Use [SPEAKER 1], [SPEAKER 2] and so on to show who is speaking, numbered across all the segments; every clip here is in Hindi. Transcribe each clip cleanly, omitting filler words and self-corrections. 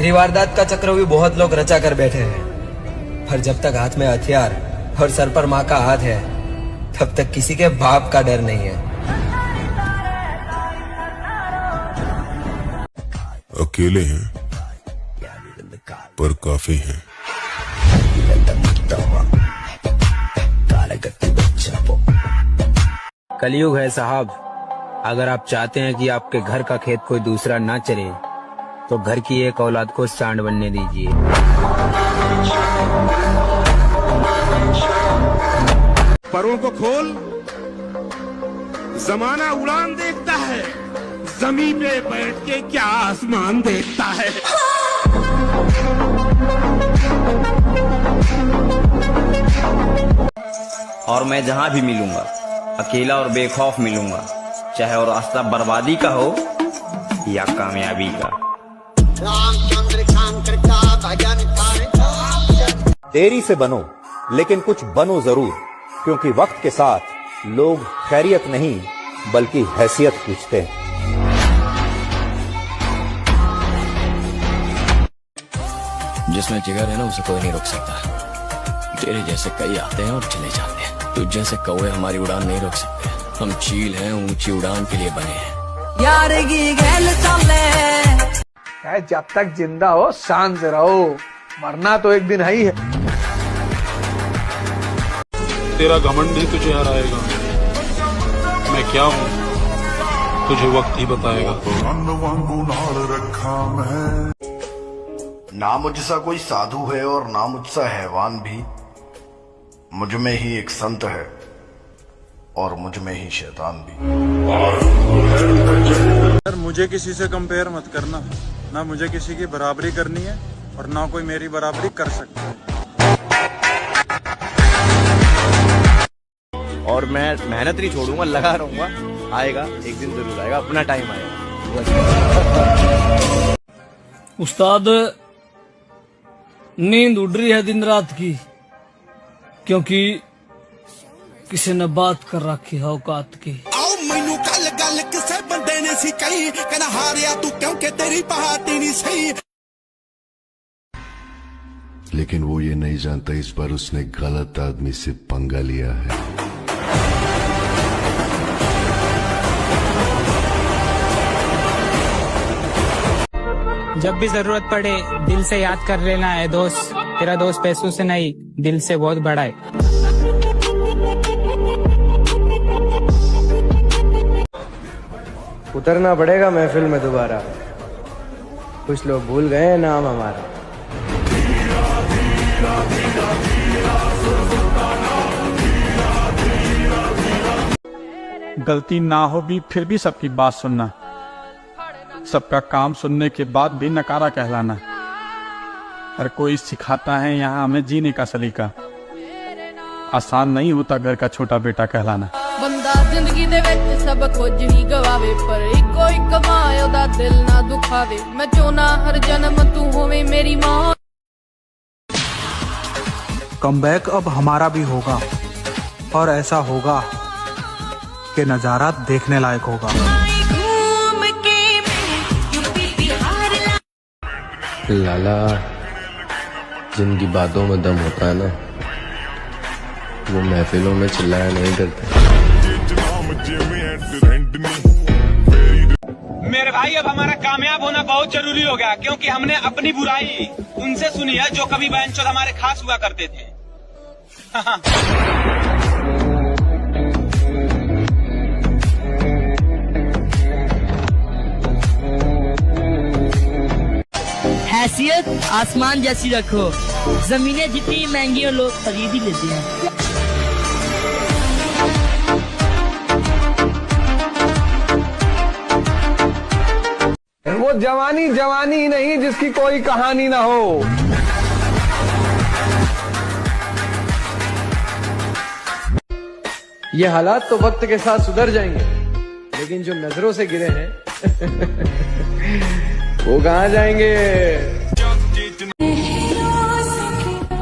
[SPEAKER 1] मेरी वारदात का चक्र भी बहुत लोग रचा कर बैठे हैं, पर जब तक हाथ में हथियार और सर पर माँ का हाथ है, तब तक किसी के बाप का डर नहीं है।
[SPEAKER 2] अकेले हैं पर काफी हैं।
[SPEAKER 3] कलयुग है साहब, अगर आप चाहते हैं कि आपके घर का खेत कोई दूसरा ना चरे, तो घर की एक औलाद को सांड बनने दीजिए।
[SPEAKER 4] परों को खोल, जमाना उड़ान देखता है, जमीन पे बैठ के क्या आसमान देखता है।
[SPEAKER 5] और मैं जहां भी मिलूंगा अकेला और बेखौफ मिलूंगा, चाहे वो रास्ता बर्बादी का हो या कामयाबी का।
[SPEAKER 6] देरी से बनो लेकिन कुछ बनो जरूर, क्योंकि वक्त के साथ लोग खैरियत नहीं बल्कि हैसियत पूछते हैं।
[SPEAKER 7] जिसमें जिगर है ना, उसे कोई नहीं रोक सकता। तेरे जैसे कई आते हैं और चले जाते हैं, तुझ जैसे कौवे हमारी उड़ान नहीं रोक सकते। हम चील हैं, ऊंची उड़ान के लिए बने हैं।
[SPEAKER 8] यार की गैल
[SPEAKER 9] जब तक जिंदा हो शांत से रहो, मरना तो एक दिन है ही है।
[SPEAKER 2] तेरा घमंड ही तुझे हराएगा, मैं क्या हूँ तुझे वक्त ही बताएगा।
[SPEAKER 10] ना मुझसा कोई साधु है और ना मुझसा हैवान भी, मुझ में ही एक संत है और मुझ में ही शैतान भी।
[SPEAKER 11] सर मुझे किसी से कंपेयर मत करना, ना मुझे किसी की बराबरी करनी है और ना कोई मेरी बराबरी कर सकता है।
[SPEAKER 12] और मैं मेहनत नहीं छोड़ूंगा, लगा रहूंगा, आएगा एक दिन जरूर आएगा, अपना टाइम आएगा।
[SPEAKER 8] उस्ताद नींद उड़ रही है दिन रात की, क्योंकि किसी ने बात कर रखी है औकात की।
[SPEAKER 13] आओ मैनू गल गल किसे बंदे ने सी कही, कहना हारिया तू क्योंकि तेरी पार्टी नहीं सही।
[SPEAKER 14] लेकिन वो ये नहीं जानता इस बार उसने गलत आदमी से पंगा लिया है।
[SPEAKER 3] जब भी जरूरत पड़े दिल से याद कर लेना है दोस्त, तेरा दोस्त पैसों से नहीं दिल से बहुत बड़ा है।
[SPEAKER 1] उतरना पड़ेगा महफिल में दोबारा, कुछ लोग भूल गए नाम हमारा।
[SPEAKER 11] गलती ना हो भी फिर भी सबकी बात सुनना, सबका काम सुनने के बाद भी नकारा कहलाना। हर कोई सिखाता है यहाँ हमें जीने का सलीका, आसान नहीं होता घर का छोटा बेटा कहलाना।
[SPEAKER 15] बंदा जिंदगी दे विच सब कुछ ही गवावे, पर इको एक मां ओदा दिल ना दुखावे। मैं चाहना हर जन्म तू होवे मेरी मां।
[SPEAKER 9] कमबैक अब हमारा भी होगा, और ऐसा होगा कि नजारा देखने लायक होगा।
[SPEAKER 7] लाला, जिनकी बातों में दम होता है ना, वो महफिलों में चिल्लाया नहीं करते।
[SPEAKER 4] मेरे भाई अब हमारा कामयाब होना बहुत जरूरी हो गया, क्योंकि हमने अपनी बुराई उनसे सुनी है जो कभी बहनचोद हमारे खास हुआ करते थे।
[SPEAKER 8] हैसियत आसमान जैसी रखो, जमीनें जितनी महंगी हो लोग खरीद ही लेते हैं।
[SPEAKER 9] वो जवानी जवानी नहीं जिसकी कोई कहानी ना हो।
[SPEAKER 1] ये हालात तो वक्त के साथ सुधर जाएंगे, लेकिन जो नजरों से गिरे हैं वो कहाँ जाएंगे।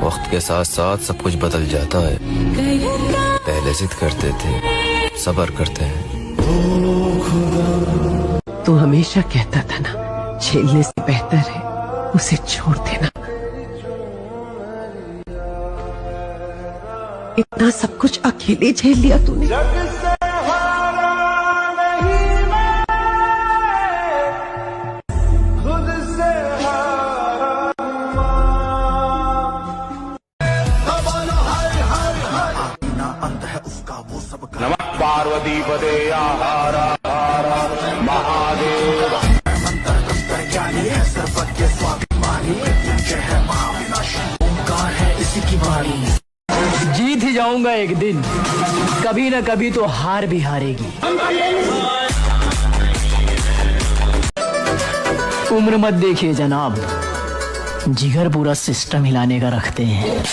[SPEAKER 7] वक्त के साथ साथ सब कुछ बदल जाता है। पहले जिद करते थे, सब्र करते हैं।
[SPEAKER 8] तू हमेशा कहता था ना, झेलने से बेहतर है
[SPEAKER 16] उसे छोड़ देना। इतना सब कुछ अकेले झेल लिया तूने।
[SPEAKER 17] नमः पार्वती पदे आहारा महादेव।
[SPEAKER 18] जीत ही जाऊंगा एक दिन, कभी न कभी तो हार भी हारेगी। उम्र मत देखिए जनाब, जिगर पूरा सिस्टम हिलाने का रखते हैं।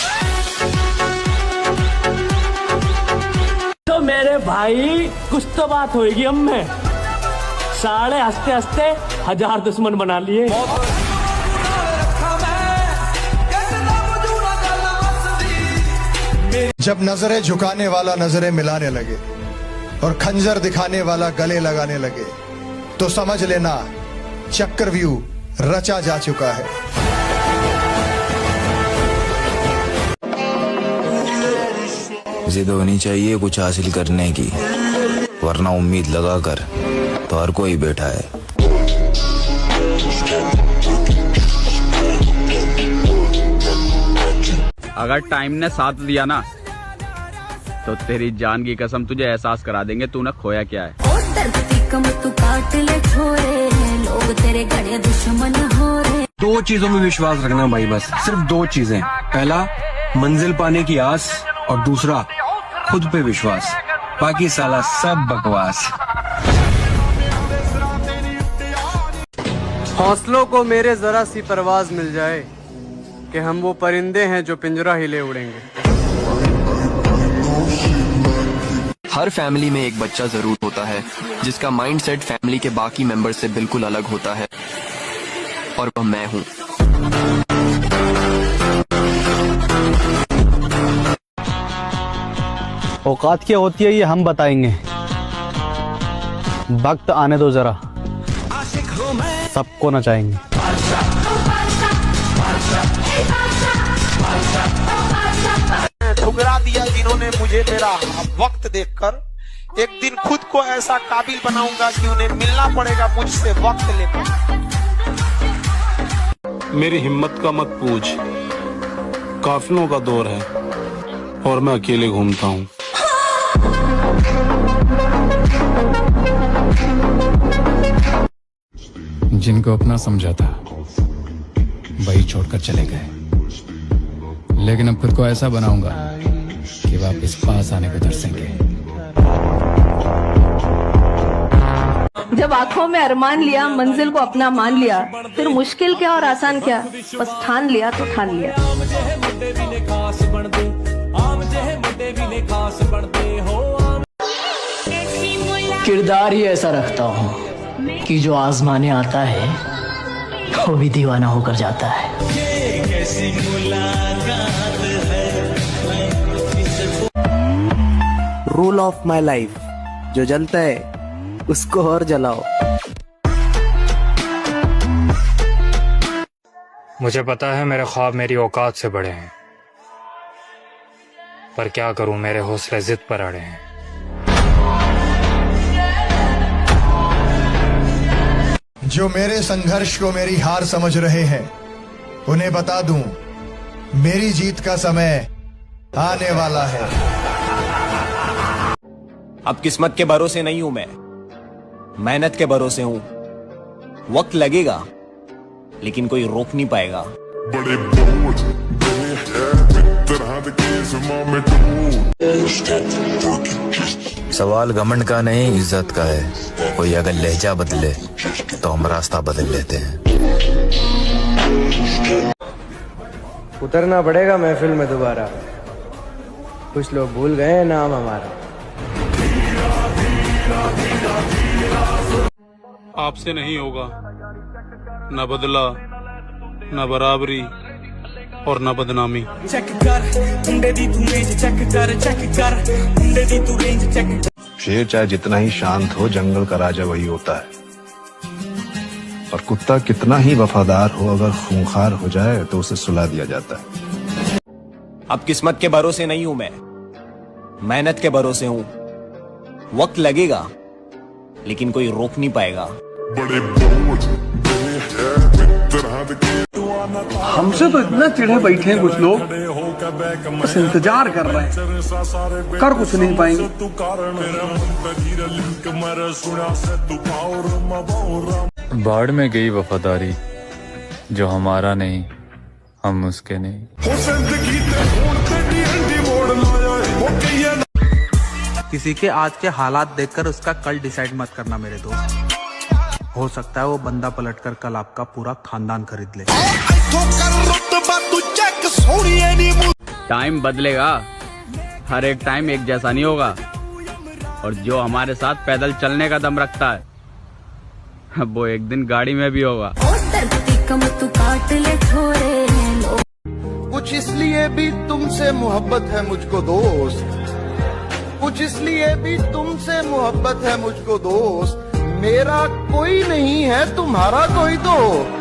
[SPEAKER 18] तो मेरे भाई कुछ तो बात होएगी हम में। साढ़े हंसते हंसते 1000 दुश्मन बना लिए।
[SPEAKER 19] जब नजरें झुकाने वाला नजरें मिलाने लगे और खंजर दिखाने वाला गले लगाने लगे, तो समझ लेना चक्रव्यूह रचा जा चुका है।
[SPEAKER 20] जिद होनी चाहिए कुछ हासिल करने की, वरना उम्मीद लगाकर तो हर कोई बैठा है।
[SPEAKER 11] अगर टाइम ने साथ दिया ना, तो तेरी जान की कसम तुझे एहसास करा देंगे तूने खोया क्या है।
[SPEAKER 21] तू काट ले छोरे, लोग तेरे गड़े दुश्मन हो रहे।
[SPEAKER 22] 2 चीजों में विश्वास रखना भाई, बस सिर्फ 2 चीजें। पहला मंजिल पाने की आस, और दूसरा खुद पे विश्वास। बाकी साला सब बकवास।
[SPEAKER 23] हौसलों को मेरे जरा सी परवाज मिल जाए कि हम वो परिंदे हैं जो पिंजरा हिले उड़ेंगे।
[SPEAKER 24] हर फैमिली में एक बच्चा जरूर होता है जिसका माइंडसेट फैमिली के बाकी मेंबर से बिल्कुल अलग होता है, और वह मैं हूँ।
[SPEAKER 23] औकात क्या होती है ये हम बताएंगे, वक्त आने दो जरा, सबको नचाएंगे।
[SPEAKER 25] ठुकरा दिया जिन्होंने मुझे मेरा वक्त देखकर, एक दिन खुद को ऐसा काबिल बनाऊंगा कि उन्हें मिलना पड़ेगा मुझसे वक्त लेकर।
[SPEAKER 2] मेरी हिम्मत का मत पूछ, काफिलों का दौर है और मैं अकेले घूमता हूँ।
[SPEAKER 26] जिनको अपना समझा था वही छोड़कर चले गए, लेकिन अब खुद को ऐसा बनाऊंगा कि वापस पास आने को तरसेंगे।
[SPEAKER 27] जब आंखों में अरमान लिया, मंजिल को अपना मान लिया, फिर मुश्किल क्या और आसान क्या, बस ठान लिया तो ठान लिया।
[SPEAKER 18] किरदार ही ऐसा रखता हूँ कि जो आजमाने आता है वो भी दीवाना होकर जाता है।
[SPEAKER 23] रूल ऑफ माई लाइफ, जो जलता है उसको और जलाओ।
[SPEAKER 28] मुझे पता है मेरे ख्वाब मेरी औकात से बड़े हैं, पर क्या करूं मेरे हौसले जिद पर अड़े हैं।
[SPEAKER 19] जो मेरे संघर्ष को मेरी हार समझ रहे हैं, उन्हें बता दूं मेरी जीत का समय आने वाला है।
[SPEAKER 12] अब किस्मत के भरोसे नहीं हूं मैं, मेहनत के भरोसे हूं। वक्त लगेगा लेकिन कोई रोक नहीं पाएगा।
[SPEAKER 20] सवाल घमंड का नहीं इज्जत का है। कोई अगर लहजा बदले तो हम रास्ता बदल लेते हैं।
[SPEAKER 23] उतरना पड़ेगा महफिल में दोबारा, कुछ लोग भूल गए नाम हमारा।
[SPEAKER 2] आपसे नहीं होगा न बदला, न बराबरी और न बदनामी।
[SPEAKER 14] शेर चाहे जितना ही शांत हो, जंगल का राजा वही होता है।
[SPEAKER 3] और कुत्ता कितना ही वफादार हो, अगर खूंखार हो जाए तो उसे सुला दिया जाता है।
[SPEAKER 12] अब किस्मत के भरोसे नहीं हूं मैं, मेहनत के भरोसे हूं। वक्त लगेगा लेकिन कोई रोक नहीं पाएगा।
[SPEAKER 4] हमसे तो इतना चिढ़े बैठे हैं कुछ लोग, बस इंतजार कर रहे हैं, कर कुछ नहीं पाएंगे।
[SPEAKER 28] बाढ़ में गई वफादारी, जो हमारा नहीं हम उसके नहीं।
[SPEAKER 5] किसी के आज के हालात देखकर उसका कल डिसाइड मत करना मेरे दोस्त। हो सकता है वो बंदा पलटकर कल आपका पूरा खानदान खरीद ले।
[SPEAKER 6] टाइम बदलेगा, हर एक टाइम एक जैसा नहीं होगा। और जो हमारे साथ पैदल चलने का दम रखता है वो एक दिन गाड़ी में भी होगा।
[SPEAKER 9] कुछ इसलिए भी तुमसे मोहब्बत है मुझको दोस्त, कुछ इसलिए भी तुमसे मोहब्बत है मुझको दोस्त। मेरा कोई नहीं है तुम्हारा कोई दोस्त।